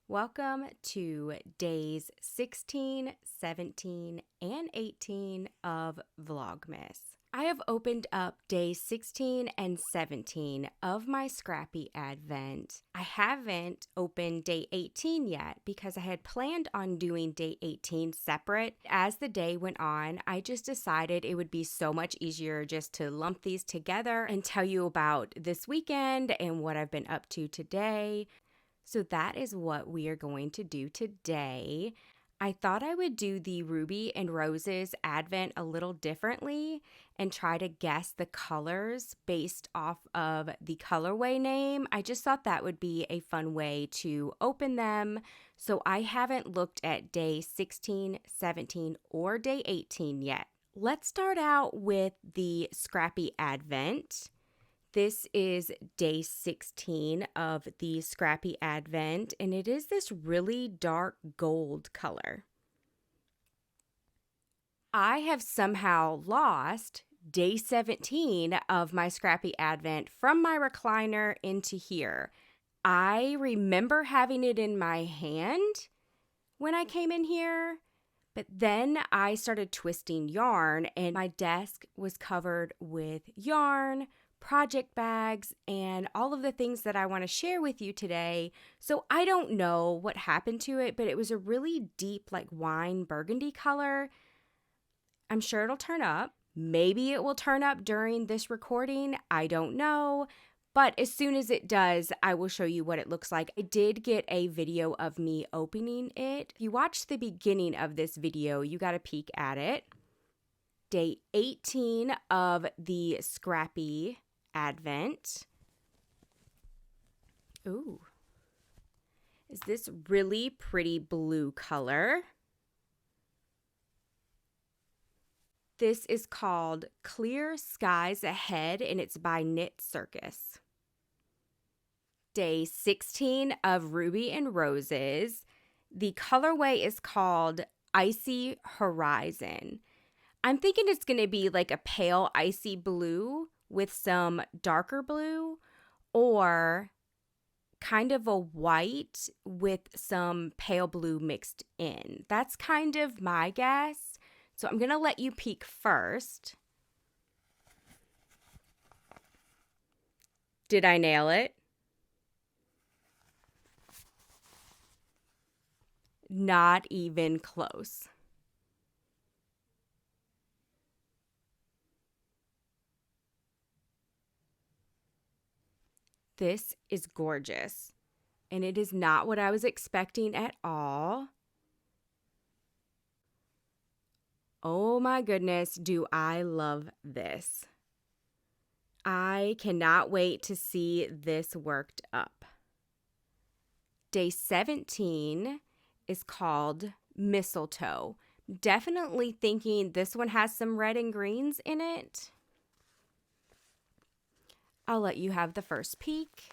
Welcome to days 16, 17, and 18 of Vlogmas. I have opened up day 16 and 17 of my Scrappy Advent. I haven't opened day 18 yet because I had planned on doing day 18 separate. As the day went on, I just decided it would be so much easier just to lump these together and tell you about this weekend and what I've been up to today. So that is what we are going to do today. I thought I would do the Ruby and Roses Advent a little differently and try to guess the colors based off of the colorway name. I just thought that would be a fun way to open them. So I haven't looked at day 16, 17, or day 18 yet. Let's start out with the Scrappy Advent. This is day 16 of the Scrappy Advent, and it is this really dark gold color. I have somehow lost day 17 of my Scrappy Advent from my recliner into here. I remember having it in my hand when I came in here, but then I started twisting yarn, and my desk was covered with yarn, project bags, and all of the things that I want to share with you today. So I don't know what happened to it, but it was a really deep, like wine burgundy color. I'm sure it'll turn up. Maybe it will turn up during this recording. I don't know. But as soon as it does, I will show you what it looks like. I did get a video of me opening it. If you watch the beginning of this video, you got a peek at it. Day 18 of the Scrappy Advent. Ooh, is this really pretty blue color? This is called Clear Skies Ahead, and it's by Knit Circus. Day 16 of Ruby and Roses. The colorway is called Icy Horizon. I'm thinking it's going to be like a pale icy blue with some darker blue, or kind of a white with some pale blue mixed in. That's kind of my guess. So I'm going to let you peek first. Did I nail it? Not even close. This is gorgeous, and it is not what I was expecting at all. Oh my goodness, do I love this. I cannot wait to see this worked up. Day 17 is called Mistletoe. Definitely thinking this one has some red and greens in it. I'll let you have the first peek.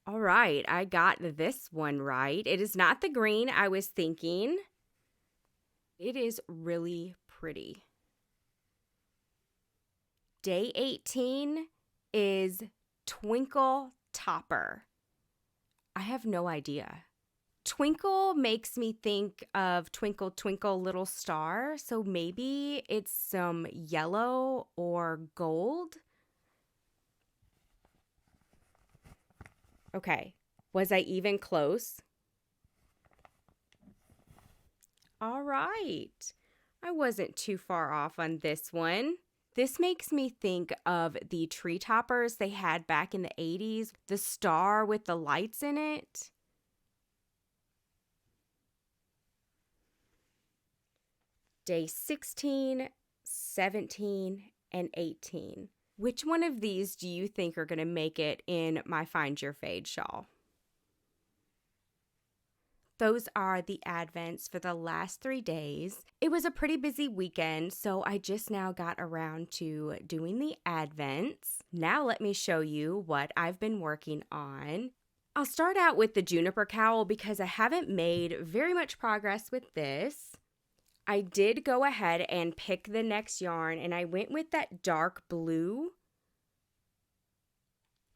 All right, I got this one right. It is not the green I was thinking. It is really pretty. Day 18 is Twinkle Topper. I have no idea. Twinkle makes me think of Twinkle Twinkle Little Star, so maybe it's some yellow or gold. Okay, was I even close? All right, I wasn't too far off on this one. This makes me think of the tree toppers they had back in the 80s, the star with the lights in it. Day 16, 17, and 18. Which one of these do you think are going to make it in my Find Your Fade shawl? Those are the Advents for the last 3 days. It was a pretty busy weekend, so I just now got around to doing the Advents. Now let me show you what I've been working on. I'll start out with the juniper cowl because I haven't made very much progress with this. I did go ahead and pick the next yarn, and I went with that dark blue.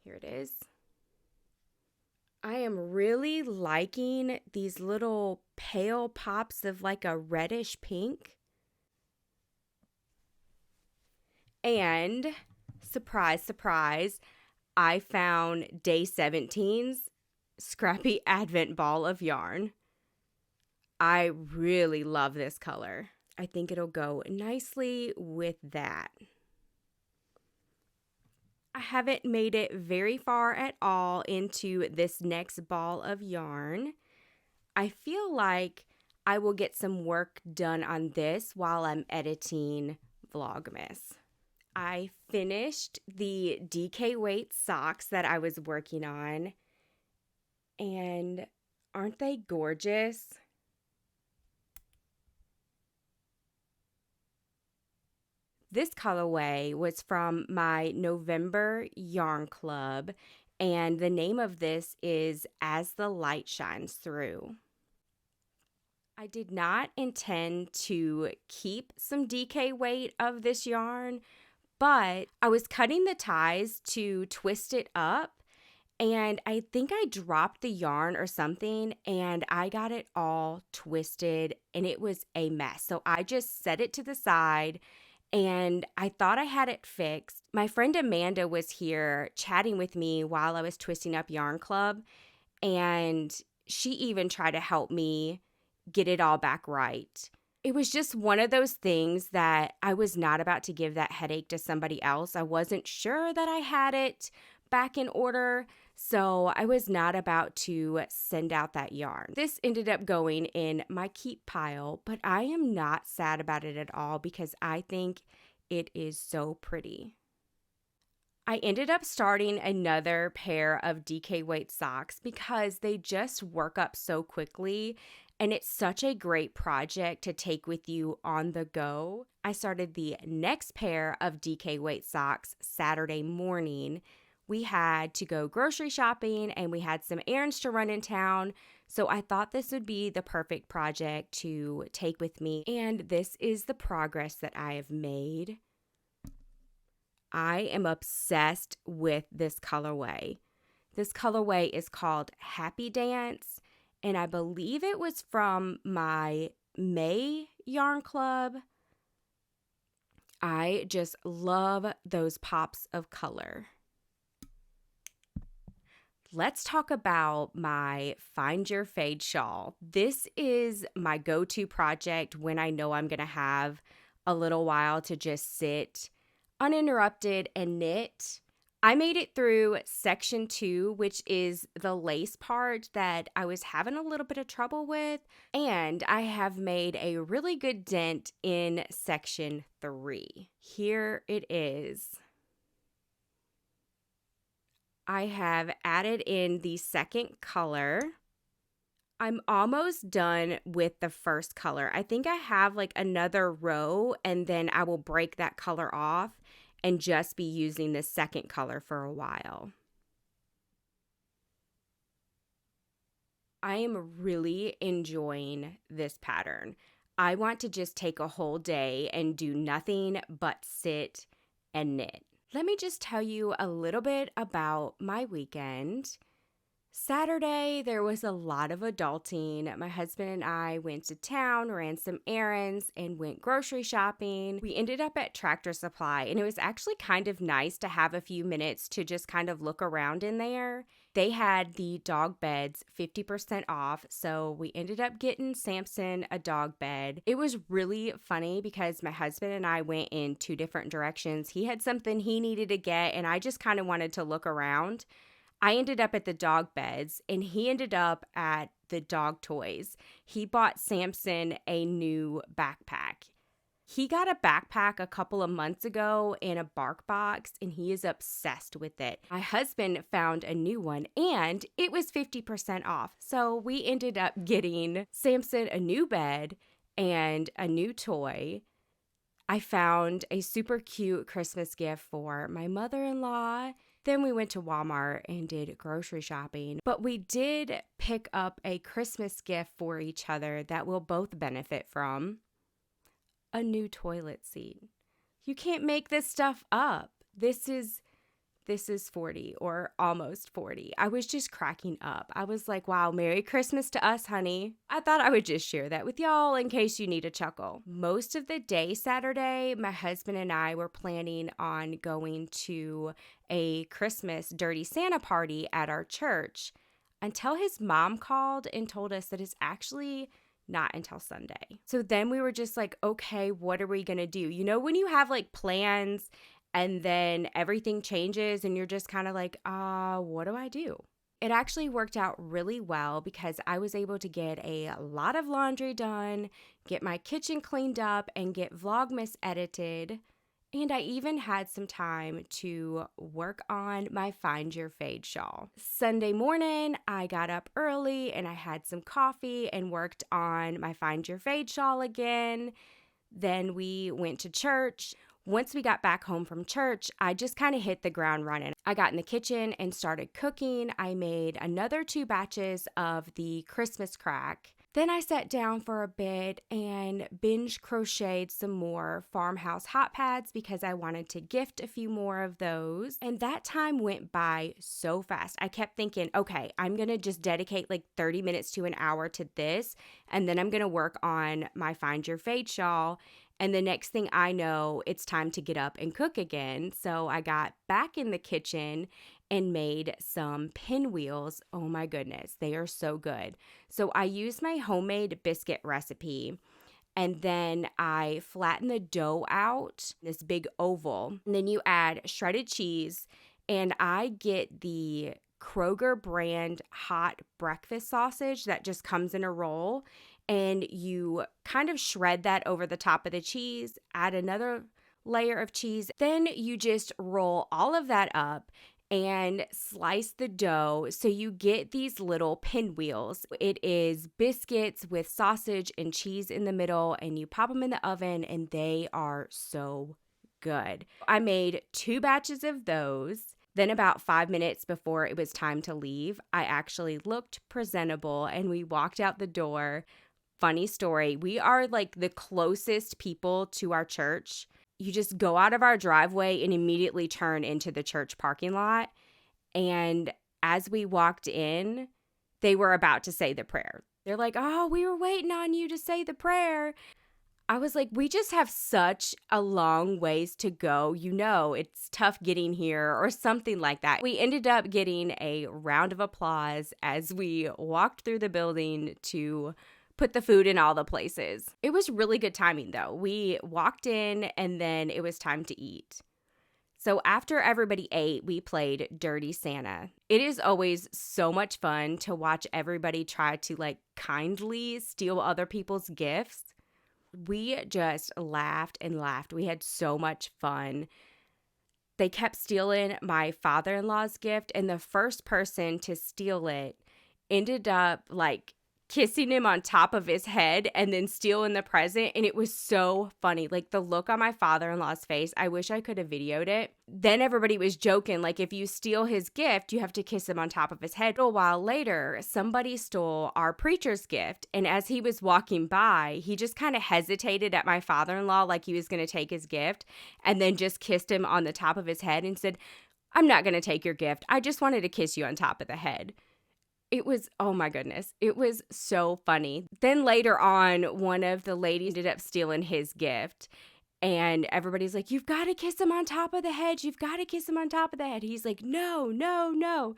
Here it is. I am really liking these little pale pops of like a reddish pink. And surprise, surprise, I found day 17's Scrappy Advent Ball of Yarn. I really love this color. I think it'll go nicely with that. I haven't made it very far at all into this next ball of yarn. I feel like I will get some work done on this while I'm editing Vlogmas. I finished the DK weight socks that I was working on, and aren't they gorgeous? This colorway was from my November yarn club, and the name of this is As the Light Shines Through. I did not intend to keep some DK weight of this yarn, but I was cutting the ties to twist it up, and I think I dropped the yarn or something, and I got it all twisted, and it was a mess. So I just set it to the side, and I thought I had it fixed. My friend Amanda was here chatting with me while I was twisting up Yarn Club, and she even tried to help me get it all back right. It was just one of those things that I was not about to give that headache to somebody else. I wasn't sure that I had it back in order, so I was not about to send out that yarn. This ended up going in my keep pile, but I am not sad about it at all because I think it is so pretty. I ended up starting another pair of DK weight socks because they just work up so quickly, and it's such a great project to take with you on the go. I started the next pair of DK weight socks Saturday morning. We had to go grocery shopping and we had some errands to run in town, so I thought this would be the perfect project to take with me, and this is the progress that I have made. I am obsessed with this colorway. This colorway is called Happy Dance, and I believe it was from my May Yarn Club. I just love those pops of color. Let's talk about my Find Your Fade shawl. This is my go-to project when I know I'm going to have a little while to just sit uninterrupted and knit. I made it through section 2, which is the lace part that I was having a little bit of trouble with, and I have made a really good dent in section 3. Here it is. I have added in the second color. I'm almost done with the first color. I think I have like another row, and then I will break that color off and just be using the second color for a while. I am really enjoying this pattern. I want to just take a whole day and do nothing but sit and knit. Let me just tell you a little bit about my weekend. Saturday, there was a lot of adulting. My husband and I went to town, ran some errands, and went grocery shopping. We ended up at Tractor Supply, and it was actually kind of nice to have a few minutes to just kind of look around in there. They had the dog beds 50% off, so we ended up getting Samson a dog bed. It was really funny because my husband and I went in 2 different directions. He had something he needed to get, and I just kind of wanted to look around. I ended up at the dog beds, and he ended up at the dog toys. He bought Samson a new backpack. He got a backpack a couple of months ago in a bark box, and he is obsessed with it. My husband found a new one, and it was 50% off. So we ended up getting Samson a new bed and a new toy. I found a super cute Christmas gift for my mother-in-law. Then we went to Walmart and did grocery shopping. But we did pick up a Christmas gift for each other that we'll both benefit from. a new toilet seat. You can't make this stuff up. This is 40 or almost 40. I was just cracking up. I was like, wow, Merry Christmas to us, honey. I thought I would just share that with y'all in case you need a chuckle. Most of the day Saturday, my husband and I were planning on going to a Christmas Dirty Santa party at our church until his mom called and told us that it's actually not until Sunday. So then we were just like, okay, what are we going to do? You know, when you have like plans and then everything changes and you're just kind of like, what do I do? It actually worked out really well because I was able to get a lot of laundry done, get my kitchen cleaned up, and get Vlogmas edited. And I even had some time to work on my Find Your Fade shawl. Sunday morning, I got up early and I had some coffee and worked on my Find Your Fade shawl again. Then we went to church. Once we got back home from church, I just kind of hit the ground running. I got in the kitchen and started cooking. I made another 2 batches of the Christmas crack. Then I sat down for a bit and binge crocheted some more farmhouse hot pads because I wanted to gift a few more of those. And that time went by so fast. I kept thinking, okay, I'm going to just dedicate like 30 minutes to an hour to this. And then I'm going to work on my Find Your Fade shawl. And the next thing I know, it's time to get up and cook again. So I got back in the kitchen and made some pinwheels. Oh my goodness, they are so good. So I used my homemade biscuit recipe and then I flatten the dough out, this big oval. And then you add shredded cheese and I get the Kroger brand hot breakfast sausage that just comes in a roll. And you kind of shred that over the top of the cheese, add another layer of cheese. Then you just roll all of that up and slice the dough so you get these little pinwheels. It is biscuits with sausage and cheese in the middle, and you pop them in the oven and they are so good. I made 2 batches of those. Then about 5 minutes before it was time to leave, I actually looked presentable and we walked out the door. Funny story, we are like the closest people to our church. You just go out of our driveway and immediately turn into the church parking lot. And as we walked in, they were about to say the prayer. They're like, oh, we were waiting on you to say the prayer. I was like, we just have such a long ways to go. You know, it's tough getting here or something like that. We ended up getting a round of applause as we walked through the building to put the food in all the places. It was really good timing though. We walked in and then it was time to eat. So after everybody ate, we played Dirty Santa. It is always so much fun to watch everybody try to like kindly steal other people's gifts. We just laughed and laughed. We had so much fun. They kept stealing my father-in-law's gift, and the first person to steal it ended up like kissing him on top of his head and then stealing the present. And it was so funny. Like the look on my father-in-law's face, I wish I could have videoed it. Then everybody was joking, like if you steal his gift, you have to kiss him on top of his head. A while later, somebody stole our preacher's gift. And as he was walking by, he just kind of hesitated at my father-in-law like he was going to take his gift and then just kissed him on the top of his head and said, I'm not going to take your gift. I just wanted to kiss you on top of the head. It was, oh my goodness, it was so funny. Then later on, one of the ladies ended up stealing his gift. And everybody's like, you've got to kiss him on top of the head. You've got to kiss him on top of the head. He's like, no, no, no.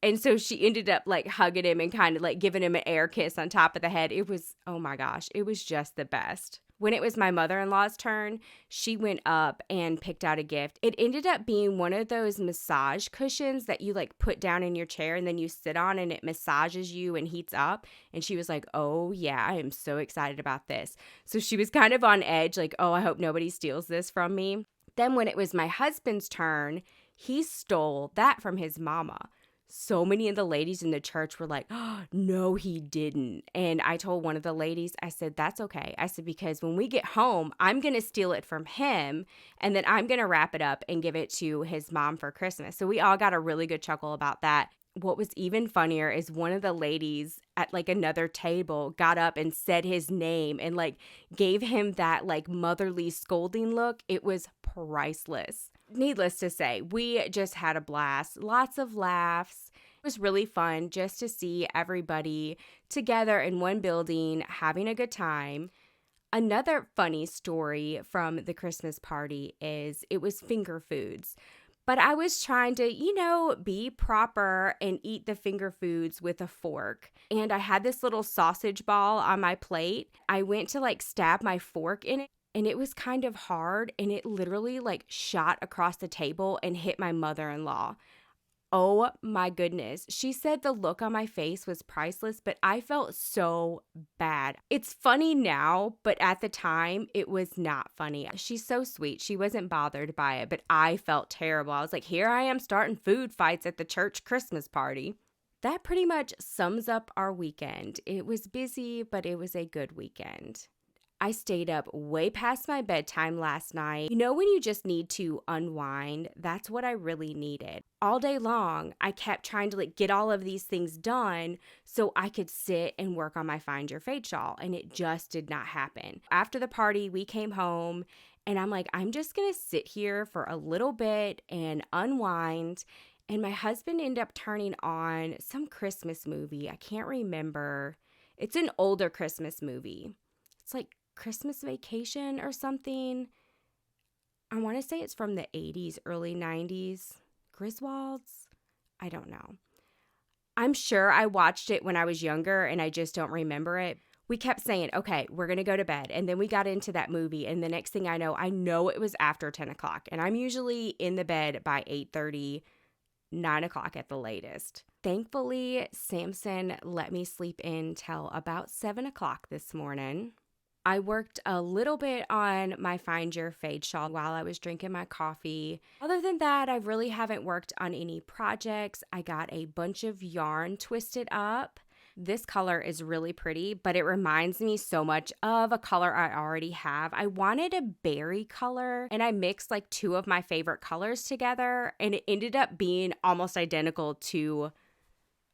And so she ended up like hugging him and kind of like giving him an air kiss on top of the head. It was, oh my gosh, it was just the best. When it was my mother-in-law's turn, she went up and picked out a gift. It ended up being one of those massage cushions that you like put down in your chair and then you sit on and it massages you and heats up. And she was like, oh yeah, I am so excited about this. So she was kind of on edge, like, oh, I hope nobody steals this from me. Then when it was my husband's turn, he stole that from his mama. So many of the ladies in the church were like, oh, no, he didn't. And I told one of the ladies, I said, that's okay. I said, because when we get home, I'm going to steal it from him and then I'm going to wrap it up and give it to his mom for Christmas. So we all got a really good chuckle about that. what was even funnier is one of the ladies at like another table got up and said his name and like gave him that like motherly scolding look. It was priceless. Needless to say, we just had a blast. Lots of laughs. It was really fun just to see everybody together in one building having a good time. Another funny story from the Christmas party is it was finger foods. But I was trying to, be proper and eat the finger foods with a fork. And I had this little sausage ball on my plate. I went to like stab my fork in it and it was kind of hard and it literally like shot across the table and hit my mother-in-law. Oh my goodness. She said the look on my face was priceless, but I felt so bad. It's funny now, but at the time, it was not funny. She's so sweet. She wasn't bothered by it, but I felt terrible. I was like, here I am starting food fights at the church Christmas party. That pretty much sums up our weekend. It was busy, but it was a good weekend. I stayed up way past my bedtime last night. You know when you just need to unwind? That's what I really needed. All day long, I kept trying to get all of these things done so I could sit and work on my Find Your Fade shawl, and it just did not happen. After the party, we came home, and I'm like, I'm just going to sit here for a little bit and unwind. And my husband ended up turning on some Christmas movie. I can't remember. It's an older Christmas movie. It's like Christmas Vacation or something. I want to say it's from the 80s, early 90s. Griswolds? I don't know. I'm sure I watched it when I was younger and I just don't remember it. We kept saying, okay, we're going to go to bed. And then we got into that movie. And the next thing I know it was after 10 o'clock. And I'm usually in the bed by 8:30, 9 o'clock at the latest. Thankfully, Samson let me sleep in till about 7 o'clock this morning. I worked a little bit on my Find Your Fade shawl while I was drinking my coffee. Other than that, I really haven't worked on any projects. I got a bunch of yarn twisted up. This color is really pretty, but it reminds me so much of a color I already have. I wanted a berry color, and I mixed like two of my favorite colors together, and it ended up being almost identical to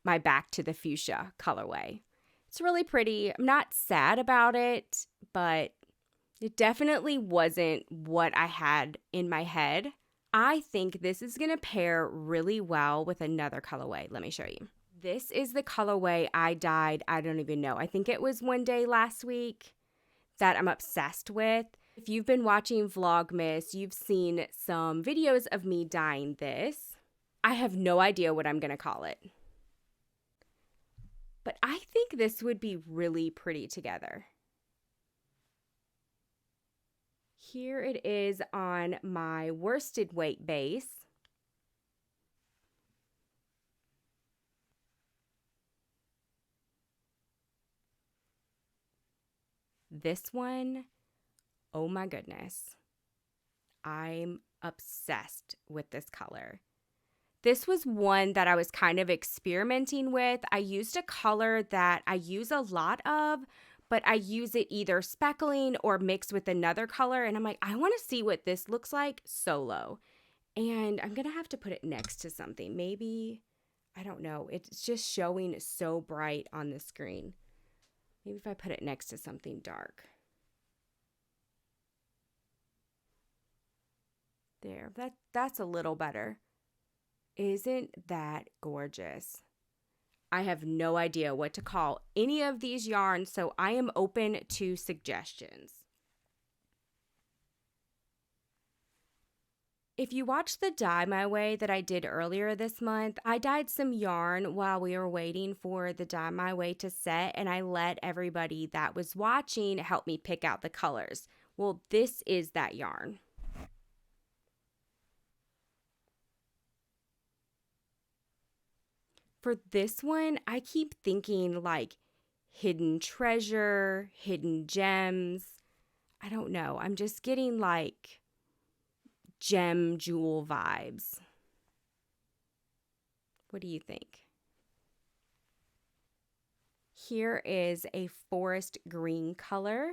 my Back to the Fuchsia colorway. It's really pretty. I'm not sad about it, but it definitely wasn't what I had in my head. I think this is going to pair really well with another colorway. Let me show you. This is the colorway I dyed, I don't even know. I think it was one day last week that I'm obsessed with. If you've been watching Vlogmas, you've seen some videos of me dyeing this. I have no idea what I'm going to call it. But I think this would be really pretty together. Here it is on my worsted weight base. This one, oh my goodness. I'm obsessed with this color. This was one that I was kind of experimenting with. I used a color that I use a lot of, but I use it either speckling or mixed with another color. And I'm like, I want to see what this looks like solo. And I'm going to have to put it next to something. Maybe, I don't know. It's just showing so bright on the screen. Maybe if I put it next to something dark. There, that's a little better. Isn't that gorgeous? I have no idea what to call any of these yarns, so I am open to suggestions. If you watched the Dye My Way that I did earlier this month, I dyed some yarn while we were waiting for the Dye My Way to set, and I let everybody that was watching help me pick out the colors. Well, this is that yarn. For this one, I keep thinking like hidden treasure, hidden gems. I don't know. I'm just getting like gem jewel vibes. What do you think? Here is a forest green color.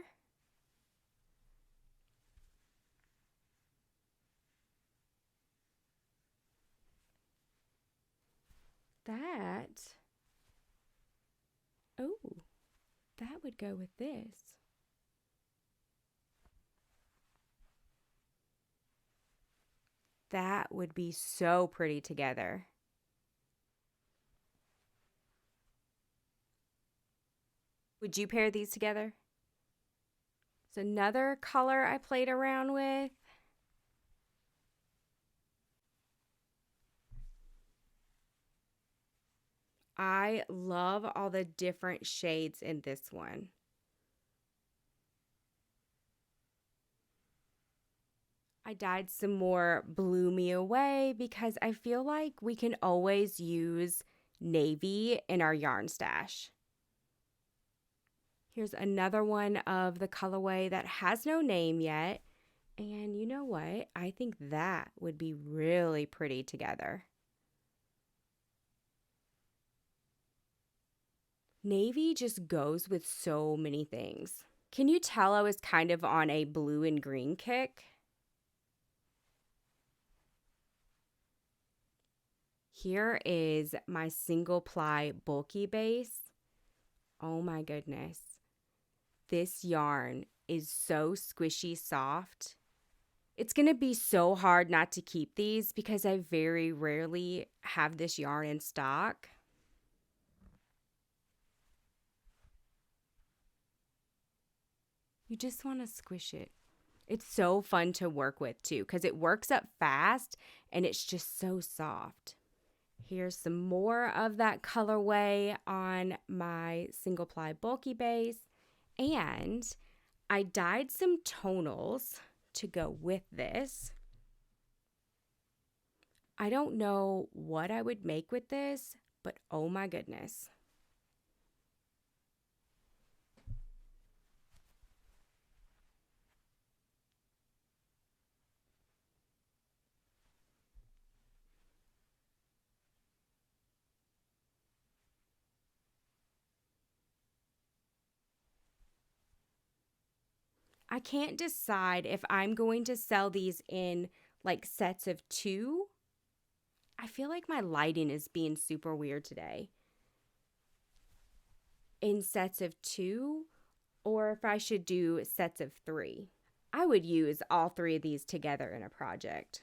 that, oh, that would go with this. That would be so pretty together. Would you pair these together? It's another color I played around with. I love all the different shades in this one. I dyed some more Blew Me Away because I feel like we can always use navy in our yarn stash. Here's another one of the colorway that has no name yet. And you know what? I think that would be really pretty together. Navy just goes with so many things. Can you tell I was kind of on a blue and green kick? Here is my single ply bulky base. Oh my goodness. This yarn is so squishy soft. It's going to be so hard not to keep these because I very rarely have this yarn in stock. You just want to squish it. It's so fun to work with too because it works up fast and it's just so soft. Here's some more of that colorway on my single ply bulky base. And I dyed some tonals to go with this. I don't know what I would make with this, but oh my goodness. I can't decide if I'm going to sell these in like sets of 2. I feel like my lighting is being super weird today. In sets of 2, or if I should do sets of 3. I would use all 3 of these together in a project.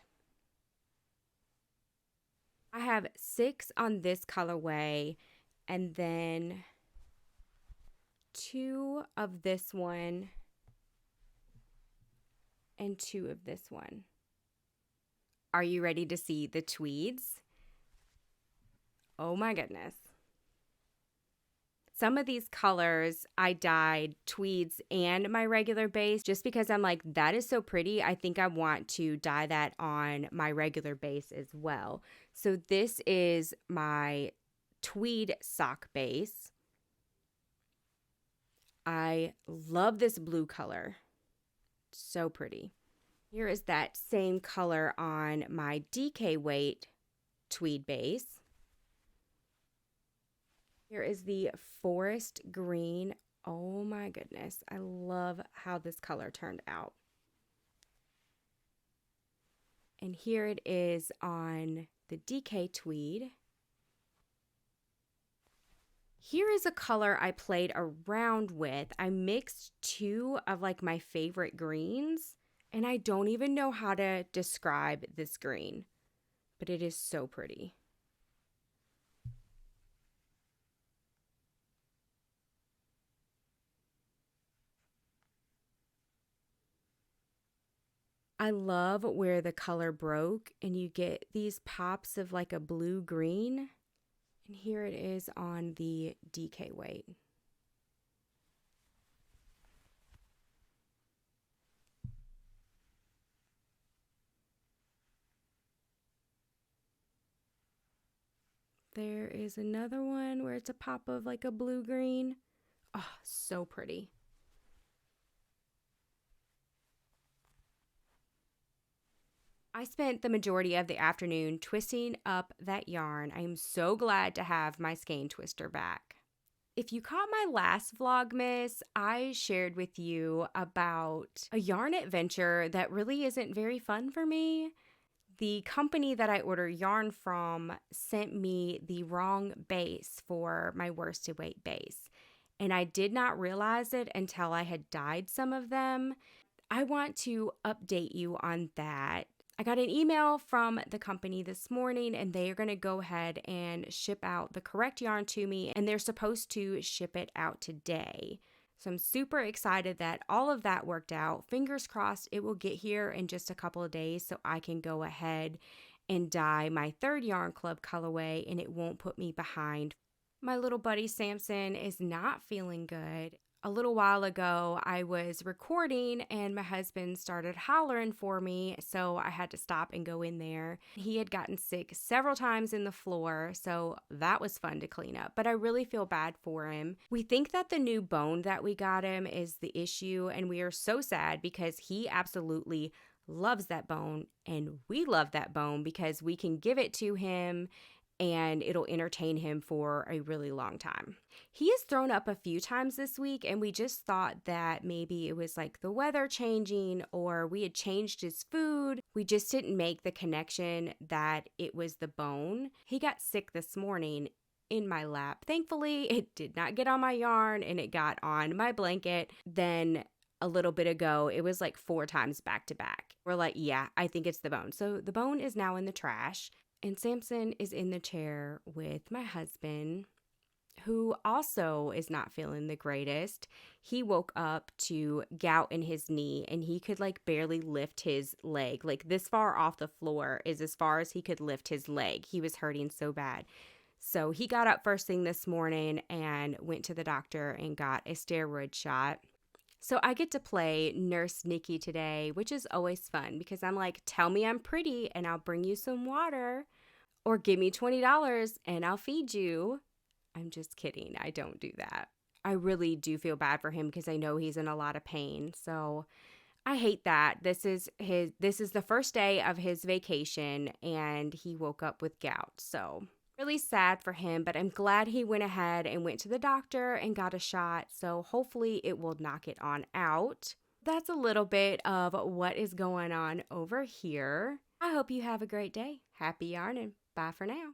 I have 6 on this colorway and then 2 of this one and 2 of this one. Are you ready to see the tweeds? Oh my goodness. Some of these colors I dyed tweeds and my regular base just because I'm like, that is so pretty. I think I want to dye that on my regular base as well. So this is my tweed sock base. I love this blue color. So pretty. Here is that same color on my DK weight tweed base. Here is the forest green. Oh my goodness. I love how this color turned out. And here it is on the DK tweed. Here is a color I played around with. I mixed 2 of like my favorite greens, and I don't even know how to describe this green, but it is so pretty. I love where the color broke and you get these pops of like a blue-green. And here it is on the DK weight. There is another one where it's a pop of like a blue-green. Oh, so pretty. I spent the majority of the afternoon twisting up that yarn. I am so glad to have my skein twister back. If you caught my last Vlogmas, I shared with you about a yarn adventure that really isn't very fun for me. the company that I order yarn from sent me the wrong base for my worsted weight base. And I did not realize it until I had dyed some of them. I want to update you on that. I got an email from the company this morning, and they are going to go ahead and ship out the correct yarn to me, and they're supposed to ship it out today. So I'm super excited that all of that worked out. Fingers crossed it will get here in just a couple of days so I can go ahead and dye my 3rd Yarn Club colorway and it won't put me behind. My little buddy Samson is not feeling good. A little while ago, I was recording and my husband started hollering for me, so I had to stop and go in there. He had gotten sick several times in the floor, so that was fun to clean up, but I really feel bad for him. We think that the new bone that we got him is the issue, and we are so sad because he absolutely loves that bone, and we love that bone because we can give it to him and it'll entertain him for a really long time. He has thrown up a few times this week, and we just thought that maybe it was like the weather changing or we had changed his food. We just didn't make the connection that it was the bone. He got sick this morning in my lap. Thankfully, it did not get on my yarn and it got on my blanket. Then a little bit ago, it was like 4 times back to back. We're like, yeah, I think it's the bone. So the bone is now in the trash. And Samson is in the chair with my husband, who also is not feeling the greatest. He woke up to gout in his knee and he could like barely lift his leg. Like this far off the floor is as far as he could lift his leg. He was hurting so bad. So he got up first thing this morning and went to the doctor and got a steroid shot. So I get to play Nurse Nikki today, which is always fun because I'm like, tell me I'm pretty and I'll bring you some water, or give me $20 and I'll feed you. I'm just kidding. I don't do that. I really do feel bad for him because I know he's in a lot of pain. So I hate that. This is the first day of his vacation and he woke up with gout. So really sad for him, but I'm glad he went ahead and went to the doctor and got a shot, so hopefully it will knock it on out. That's a little bit of what is going on over here. I hope you have a great day. Happy yarning. Bye for now.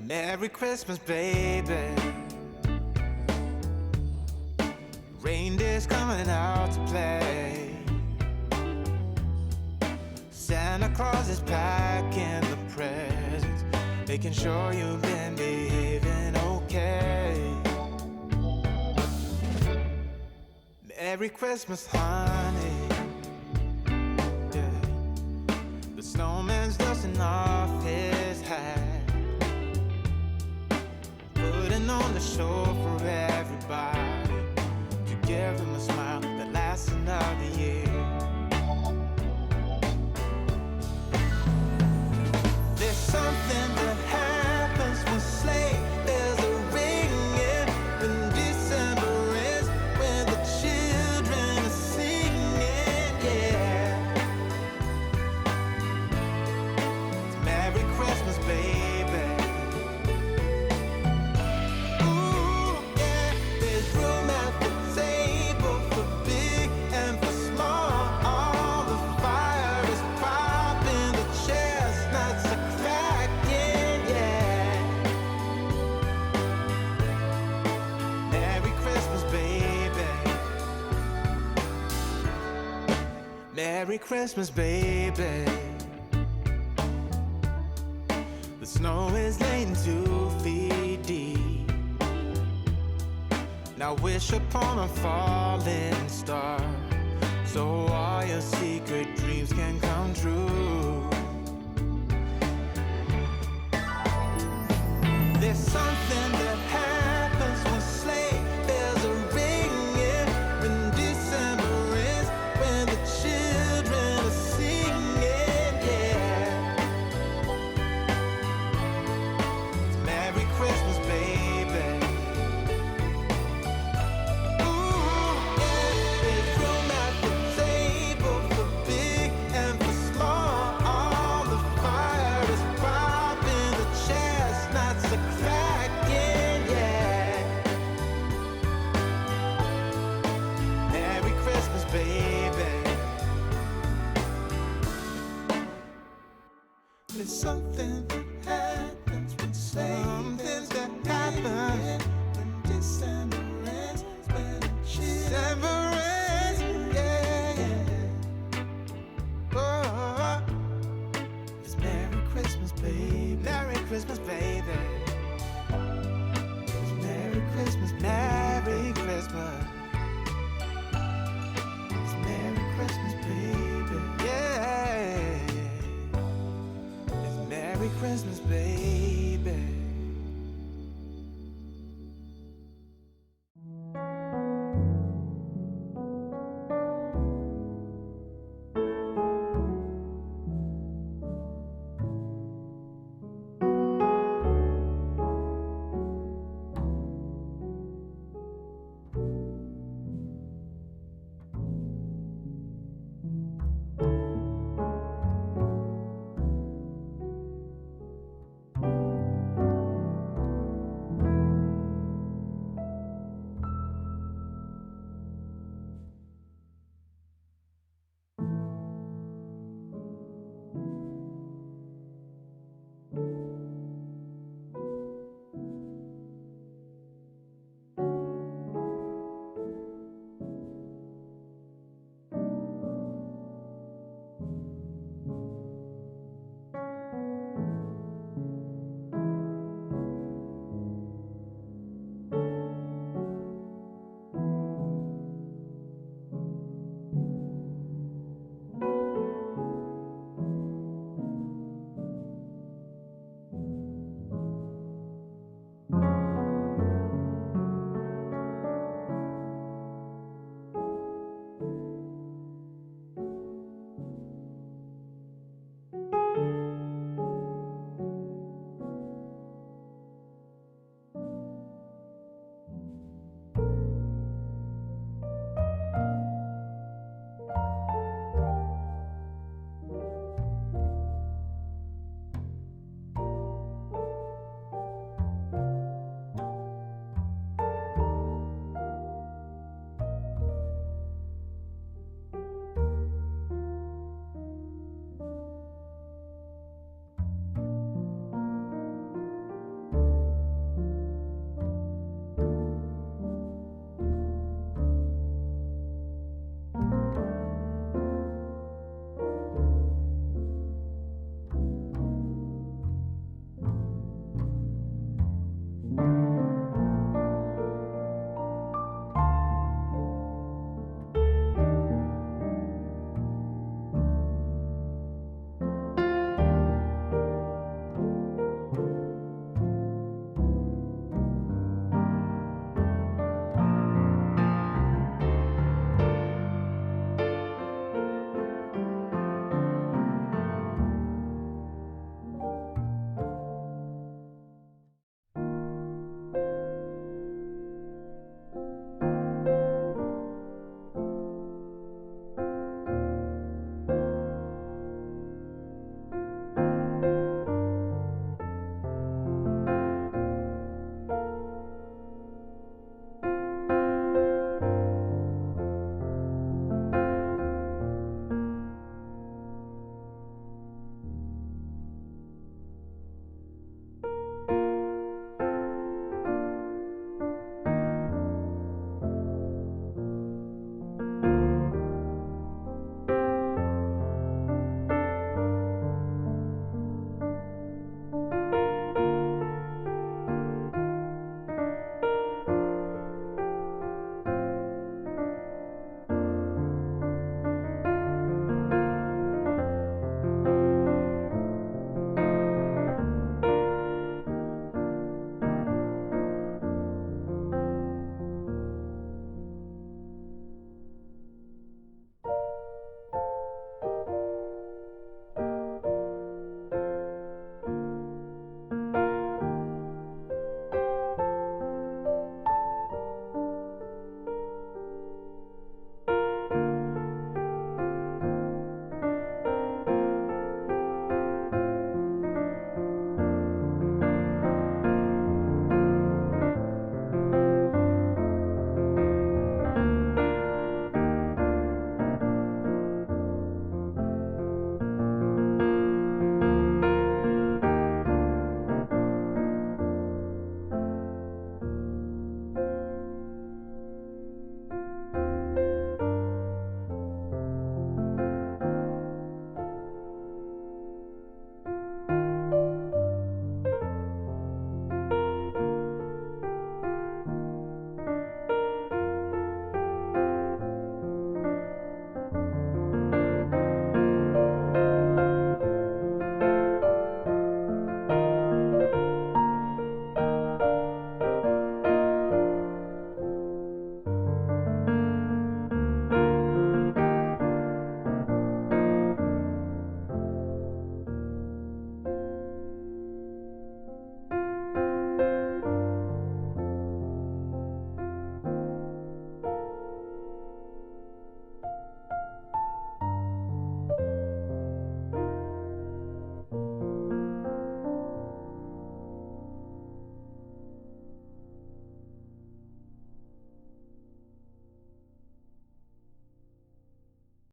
Merry Christmas, baby. Reindeer's coming out to play. Santa Claus is packing the presents, making sure you've been behaving okay. Merry Christmas, honey. Yeah. The snowman's dusting off his hat, putting on the show for everybody, to give them a smile that lasts another year. There's something that happens when sleigh bells are ringing, when December ends, when the children are singing, yeah. It's Merry Christmas, baby. Merry Christmas, baby. The snow is laying 2 feet deep. Now wish upon a falling star, so all your secret dreams can come true. There's something that happens when sleigh bells are ringing, when December is, when the children are singing, yeah. It's Merry Christmas, baby. Ooh, Christmas, baby. It's Merry Christmas, Merry Christmas. It's Merry Christmas, baby. Yeah. It's Merry Christmas, baby.